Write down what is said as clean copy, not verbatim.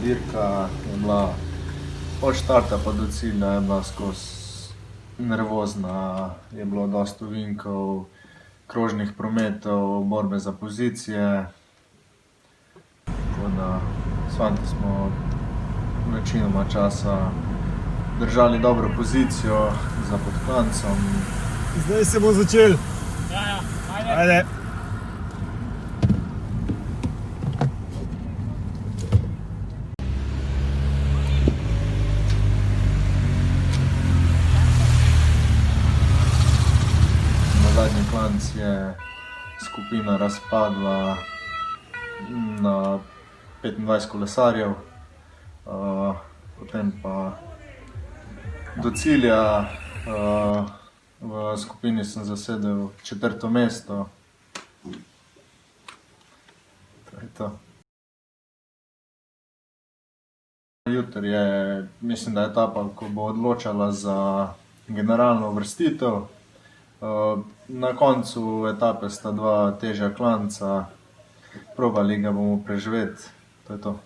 Dirka je bila od štarta pa do cilja je bila skozi nervozna, je bilo dosti ovinkov, krožnih prometov, borbe za pozicije. Tako da s fanti smo večinoma časa držali dobro pozicijo za pod klancem. Zdaj se bo začel. Ja, ajde. Ajde. Na zadnji klanc je skupina razpadla na 25 kolesarjev, potem pa do cilja. V skupini sem zasedel 4. mesto. To je to. Jutri je, mislim, da etapa, ko bo odločala za generalno uvrstitev. Na koncu etape sta dva težja klanca, probali ga bomo preživeti, to je to.